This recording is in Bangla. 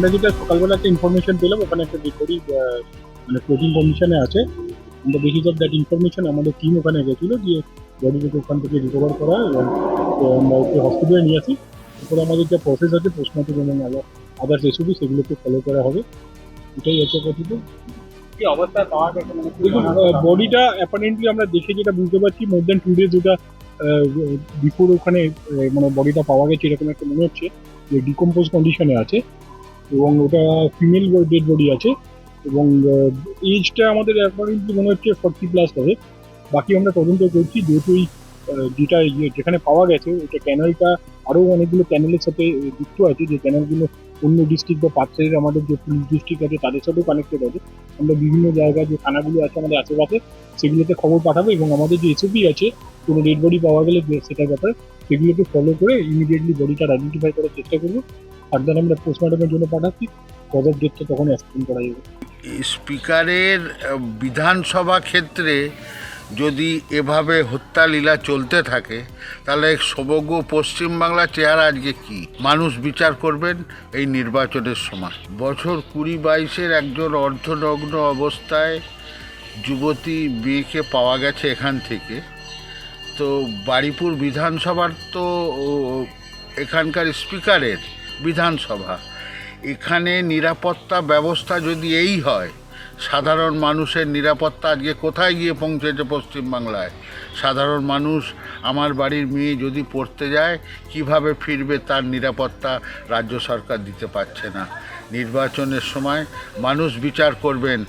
আমরা যেটা সকালবেলা একটা ইনফরমেশন পেলাম, ওখানে একটা ডেড মানে ফ্লোটিং কন্ডিশনে আছে। আমরা বেসিস অফ দ্যাট ইনফরমেশন আমাদের টিম ওখানে গেছিল, গিয়ে বডিটাকে ওখান থেকে রিকভার করা এবং আমরা ওকে হসপিটালে নিয়ে আসি। এরপরে আমাদের যা প্রসেস আছে পোস্টমর্টম এবং আদার্স এসবি সেগুলোকে ফলো করা হবে। এটাই হচ্ছে কথা। কি অবস্থায় পাওয়া গেছে মানে দেখুন, বডিটা অ্যাপারেন্টলি আমরা দেখে যেটা বুঝতে পারছি, মোর দ্যান 2 days ওটা বিফোর ওখানে মানে বডিটা পাওয়া গেছে এরকম একটা মনে হচ্ছে যে ডিকম্পোজ কন্ডিশনে আছে, এবং ওটা ফিমেল ডেড বডি আছে, এবং এজটা আমাদের অ্যাপারেন্টলি মনে হচ্ছে 40+ হবে। বাকি আমরা তদন্ত করছি, যেহেতু এই যেটা যেখানে পাওয়া গেছে ওটা ক্যানেলটা আরও অনেকগুলো ক্যানেলের সাথে যুক্ত আছে, যে ক্যানেলগুলো অন্য ডিস্ট্রিক্ট বা পাশের আমাদের যে পুলিশ ডিস্ট্রিক্ট আছে তাদের সাথেও কানেক্টেড আছে। আমরা বিভিন্ন জায়গায় যে থানাগুলো আছে আমাদের আশেপাশে সেগুলোতে খবর পাঠাবো, এবং আমাদের যে এসওপি আছে কোনো ডেড বডি পাওয়া গেলে সেটার ব্যাপারে সেগুলোকে ফলো করে ইমিডিয়েটলি বডিটা আইডেন্টিফাই করার চেষ্টা করবো। ফার্দার আমরা পোস্টমর্টমের জন্য পাঠাচ্ছি, পরের ডেটটা তখন অ্যাসেপ্ট করা যাবে। স্পিকারের বিধানসভা ক্ষেত্রে যদি এভাবে হত্যালীলা চলতে থাকে তাহলে সমগ্র পশ্চিমবাংলার চেহারা আজকে কি মানুষ বিচার করবেন এই নির্বাচনের সময়। বছর 20-22-এর একজন অর্ধনগ্ন অবস্থায় যুবতী মেয়েকে পাওয়া গেছে এখান থেকে। তো বারুইপুর বিধানসভার তো এখানকার স্পিকারের বিধানসভা, এখানে নিরাপত্তা ব্যবস্থা যদি এই হয়, সাধারণ মানুষের নিরাপত্তা আজকে কোথায় গিয়ে পৌঁছেছে পশ্চিমবাংলায়। সাধারণ মানুষ, আমার বাড়ির মেয়ে যদি পড়তে যায় কিভাবে ফিরবে তার নিরাপত্তা রাজ্য সরকার দিতে পারছে না। নির্বাচনের সময় মানুষ বিচার করবেন।